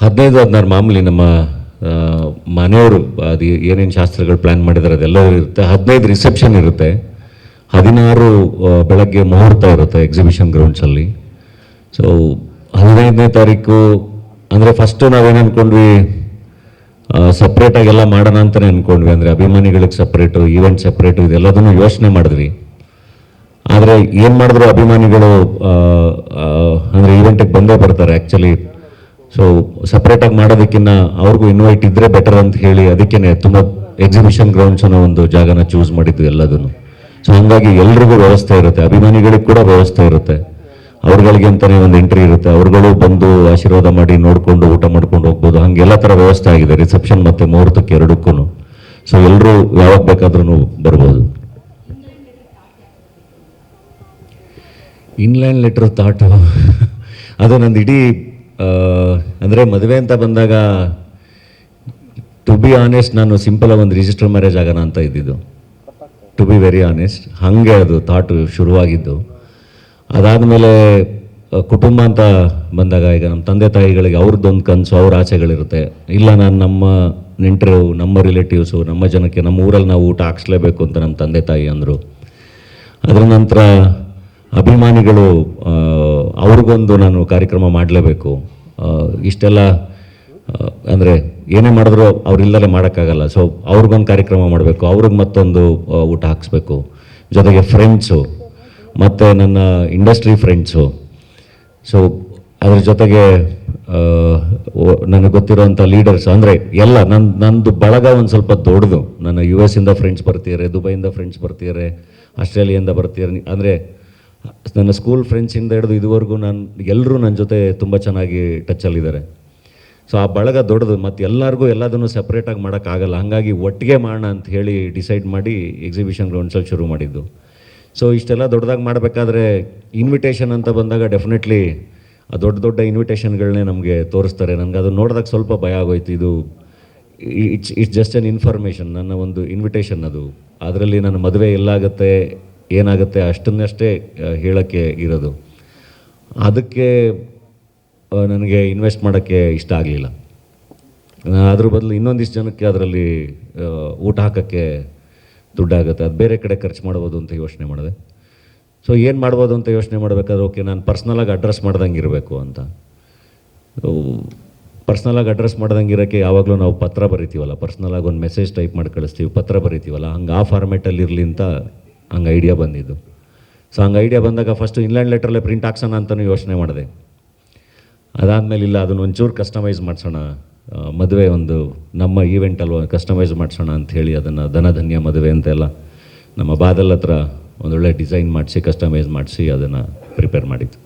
15-16 ಮಾಮೂಲಿ ನಮ್ಮ ಮನೆಯವರು ಅದು ಏನೇನು ಶಾಸ್ತ್ರಗಳು ಪ್ಲ್ಯಾನ್ ಮಾಡಿದ್ದಾರೆ ಅದೆಲ್ಲವೂ ಇರುತ್ತೆ. 15 ರಿಸೆಪ್ಷನ್ ಇರುತ್ತೆ, 16 ಬೆಳಗ್ಗೆ ಮುಹೂರ್ತ ಇರುತ್ತೆ ಎಕ್ಸಿಬಿಷನ್ ಗ್ರೌಂಡ್ಸಲ್ಲಿ. ಸೊ 15ನೇ ತಾರೀಕು ಅಂದರೆ ಫಸ್ಟು ನಾವೇನು ಅಂದ್ಕೊಂಡ್ವಿ, ಸಪ್ರೇಟಾಗೆಲ್ಲ ಮಾಡೋಣ ಅಂತಲೇ ಅಂದ್ಕೊಂಡ್ವಿ. ಅಂದರೆ ಅಭಿಮಾನಿಗಳಿಗೆ ಸಪ್ರೇಟು, ಈವೆಂಟ್ ಸಪ್ರೇಟು, ಇದೆಲ್ಲದನ್ನು ಯೋಚನೆ ಮಾಡಿದ್ವಿ. ಆದರೆ ಏನು ಮಾಡಿದ್ರು ಅಭಿಮಾನಿಗಳು ಅಂದರೆ ಈವೆಂಟಿಗೆ ಬಂದೇ ಬರ್ತಾರೆ ಆ್ಯಕ್ಚುಲಿ. ಸೊ ಸಪ್ರೇಟಾಗಿ ಮಾಡೋದಕ್ಕಿಂತ ಅವ್ರಿಗೂ ಇನ್ವೈಟ್ ಇದ್ದರೆ ಬೆಟರ್ ಅಂತ ಹೇಳಿ ಅದಕ್ಕೇ ತುಂಬ ಎಕ್ಸಿಬಿಷನ್ ಗ್ರೌಂಡ್ಸ್ ಅನ್ನೋ ಒಂದು ಜಾಗನ ಚೂಸ್ ಮಾಡಿದ್ದು ಎಲ್ಲದನ್ನು. ಸೊ ಹಾಗಾಗಿ ಎಲ್ರಿಗೂ ವ್ಯವಸ್ಥೆ ಇರುತ್ತೆ, ಅಭಿಮಾನಿಗಳಿಗೆ ಕೂಡ ವ್ಯವಸ್ಥೆ ಇರುತ್ತೆ. ಅವ್ರಗಳಿಗೆ ಅಂತಲೇ ಒಂದು ಎಂಟ್ರಿ ಇರುತ್ತೆ, ಅವ್ರುಗಳು ಬಂದು ಆಶೀರ್ವಾದ ಮಾಡಿ ನೋಡಿಕೊಂಡು ಊಟ ಮಾಡ್ಕೊಂಡು ಹೋಗ್ಬೋದು. ಹಾಗೆ ಎಲ್ಲ ಥರ ವ್ಯವಸ್ಥೆ ಆಗಿದೆ ರಿಸೆಪ್ಷನ್ ಮತ್ತು ಮುಹೂರ್ತಕ್ಕೆ ಎರಡಕ್ಕೂ. ಸೊ ಎಲ್ಲರೂ ಯಾವಾಗ ಬೇಕಾದ್ರೂ ಬರ್ಬೋದು. ಇನ್ಲೈನ್ ಲೆಟ್ರ್ ಥಾಟು ಅದು ನಂದು ಇಡೀ ಅಂದರೆ ಮದುವೆ ಅಂತ ಬಂದಾಗ ಟು ಬಿ ಆನೆಸ್ಟ್ ನಾನು ಸಿಂಪಲಾಗಿ ಒಂದು ರಿಜಿಸ್ಟರ್ ಮ್ಯಾರೇಜ್ ಆಗೋಣ ಅಂತ ಇದ್ದಿದ್ದು, ಟು ಬಿ ವೆರಿ ಆನೆಸ್ಟ್. ಹಾಗೆ ಅದು ಥಾಟು ಶುರುವಾಗಿದ್ದು. ಅದಾದಮೇಲೆ ಕುಟುಂಬ ಅಂತ ಬಂದಾಗ ಈಗ ನಮ್ಮ ತಂದೆ ತಾಯಿಗಳಿಗೆ ಅವ್ರದ್ದೊಂದು ಕನಸು, ಅವ್ರ ಆಸೆಗಳಿರುತ್ತೆ. ಇಲ್ಲ ನಾನು ನಮ್ಮ ನೆಂಟರು, ನಮ್ಮ ರಿಲೇಟಿವ್ಸು, ನಮ್ಮ ಜನಕ್ಕೆ ನಮ್ಮ ಊರಲ್ಲಿ ನಾವು ಊಟ ಹಾಕ್ಸ್ಲೇಬೇಕು ಅಂತ ನಮ್ಮ ತಂದೆ ತಾಯಿ ಅಂದರು. ಅದರ ನಂತರ ಅಭಿಮಾನಿಗಳು ಅವ್ರಿಗೊಂದು ನಾನು ಕಾರ್ಯಕ್ರಮ ಮಾಡಲೇಬೇಕು. ಇಷ್ಟೆಲ್ಲ ಅಂದರೆ ಏನೇ ಮಾಡಿದ್ರು ಅವರಿಲ್ಲದೆ ಮಾಡೋಕ್ಕಾಗಲ್ಲ. ಸೊ ಅವ್ರಿಗೊಂದು ಕಾರ್ಯಕ್ರಮ ಮಾಡಬೇಕು, ಅವ್ರಿಗೆ ಮತ್ತೊಂದು ಊಟ ಹಾಕಿಸ್ಬೇಕು. ಜೊತೆಗೆ ಫ್ರೆಂಡ್ಸು ಮತ್ತು ನನ್ನ ಇಂಡಸ್ಟ್ರಿ ಫ್ರೆಂಡ್ಸು. ಸೊ ಅದ್ರ ಜೊತೆಗೆ ನನಗೆ ಗೊತ್ತಿರೋಂಥ ಲೀಡರ್ಸ್ ಅಂದರೆ ಎಲ್ಲ ನಂದು ಬಳಗ ಒಂದು ಸ್ವಲ್ಪ ದೊಡ್ಡದು. ನನ್ನ US ಇಂದ ಫ್ರೆಂಡ್ಸ್ ಬರ್ತಿದ್ದಾರೆ, ದುಬೈಯಿಂದ ಫ್ರೆಂಡ್ಸ್ ಬರ್ತಿದ್ದಾರೆ, ಆಸ್ಟ್ರೇಲಿಯಿಂದ ಬರ್ತಿದ್ದಾರೆ. ಅಂದರೆ ನನ್ನ ಸ್ಕೂಲ್ ಫ್ರೆಂಡ್ಸಿಂದ ಹಿಡಿದು ಇದುವರೆಗೂ ಎಲ್ಲರೂ ನನ್ನ ಜೊತೆ ತುಂಬ ಚೆನ್ನಾಗಿ ಟಚ್ಚಲ್ಲಿದ್ದಾರೆ. ಸೊ ಆ ಬಳಗ ದೊಡ್ಡದು, ಮತ್ತು ಎಲ್ಲರಿಗೂ ಎಲ್ಲದನ್ನು ಸಪ್ರೇಟಾಗಿ ಮಾಡೋಕ್ಕಾಗಲ್ಲ. ಹಾಗಾಗಿ ಒಟ್ಟಿಗೆ ಮಾಡೋಣ ಅಂತ ಹೇಳಿ ಡಿಸೈಡ್ ಮಾಡಿ ಎಕ್ಸಿಬಿಷನ್ ಗ್ರೌಂಡ್ಸಲ್ಲಿ ಶುರು ಮಾಡಿದ್ದು. ಸೊ ಇಷ್ಟೆಲ್ಲ ದೊಡ್ಡದಾಗಿ ಮಾಡಬೇಕಾದ್ರೆ ಇನ್ವಿಟೇಷನ್ ಅಂತ ಬಂದಾಗ ಡೆಫಿನೆಟ್ಲಿ ಆ ದೊಡ್ಡ ದೊಡ್ಡ ಇನ್ವಿಟೇಷನ್ಗಳನ್ನೇ ನಮಗೆ ತೋರಿಸ್ತಾರೆ. ನನಗೆ ಅದು ನೋಡಿದಾಗ ಸ್ವಲ್ಪ ಭಯ ಆಗೋಯ್ತು. ಇದು ಇಟ್ಸ್ ಜಸ್ಟ್ ಎನ್ ಇನ್ಫಾರ್ಮೇಷನ್, ನನ್ನ ಒಂದು ಇನ್ವಿಟೇಷನ್ ಅದು. ಅದರಲ್ಲಿ ನನ್ನ ಮದುವೆ ಎಲ್ಲಾಗುತ್ತೆ ಏನಾಗುತ್ತೆ ಅಷ್ಟನ್ನಷ್ಟೇ ಹೇಳೋಕ್ಕೆ ಇರೋದು. ಅದಕ್ಕೆ ನನಗೆ ಇನ್ವೆಸ್ಟ್ ಮಾಡೋಕ್ಕೆ ಇಷ್ಟ ಆಗಲಿಲ್ಲ. ಅದ್ರ ಬದಲು ಇನ್ನೊಂದಿಷ್ಟು ಜನಕ್ಕೆ ಅದರಲ್ಲಿ ಊಟ ಹಾಕೋಕ್ಕೆ ದುಡ್ಡಾಗುತ್ತೆ, ಅದು ಬೇರೆ ಕಡೆ ಖರ್ಚು ಮಾಡ್ಬೋದು ಅಂತ ಯೋಚನೆ ಮಾಡಿದೆ. ಸೊ ಏನು ಮಾಡ್ಬೋದು ಅಂತ ಯೋಚನೆ ಮಾಡಬೇಕಾದ್ರೆ ಓಕೆ ನಾನು ಪರ್ಸ್ನಲಾಗಿ ಅಡ್ರೆಸ್ ಮಾಡ್ದಂಗೆ ಇರಬೇಕು ಅಂತ. ಪರ್ಸ್ನಲಾಗಿ ಅಡ್ರೆಸ್ ಮಾಡ್ದಂಗೆ ಇರೋಕ್ಕೆ ಯಾವಾಗಲೂ ನಾವು ಪತ್ರ ಬರಿತೀವಲ್ಲ, ಪರ್ಸ್ನಲಾಗಿ ಒಂದು ಮೆಸೇಜ್ ಟೈಪ್ ಮಾಡಿ ಕಳಿಸ್ತೀವಿ, ಪತ್ರ ಬರಿತೀವಲ್ಲ, ಹಂಗೆ ಆ ಫಾರ್ಮೇಟಲ್ಲಿ ಇರಲಿ ಅಂತ ಹಂಗೆ ಐಡಿಯಾ ಬಂದಿದ್ದು. ಸೊ ಹಂಗೆ ಐಡಿಯಾ ಬಂದಾಗ ಫಸ್ಟು ಇನ್ಲ್ಯಾಂಡ್ ಲೆಟ್ರಲ್ಲೇ ಪ್ರಿಂಟ್ ಹಾಕ್ಸೋಣ ಅಂತಲೂ ಯೋಚನೆ ಮಾಡಿದೆ. ಅದಾದಮೇಲೆ ಇಲ್ಲ ಅದನ್ನು ಒಂಚೂರು ಕಸ್ಟಮೈಸ್ ಮಾಡಿಸೋಣ, ಮದುವೆ ಒಂದು ನಮ್ಮ ಈವೆಂಟ್ ಅಲ್ವ, ಕಸ್ಟಮೈಸ್ ಮಾಡಿಸೋಣ ಅಂಥೇಳಿ ಅದನ್ನು ಧನಧನ್ಯ ಮದುವೆ ಅಂತೆಲ್ಲ ನಮ್ಮ ಬಾದಲ್ ಹತ್ರ ಒಂದೊಳ್ಳೆ ಡಿಸೈನ್ ಮಾಡಿಸಿ ಕಸ್ಟಮೈಸ್ ಮಾಡಿಸಿ ಅದನ್ನು ಪ್ರಿಪೇರ್ ಮಾಡಿದ್ದು.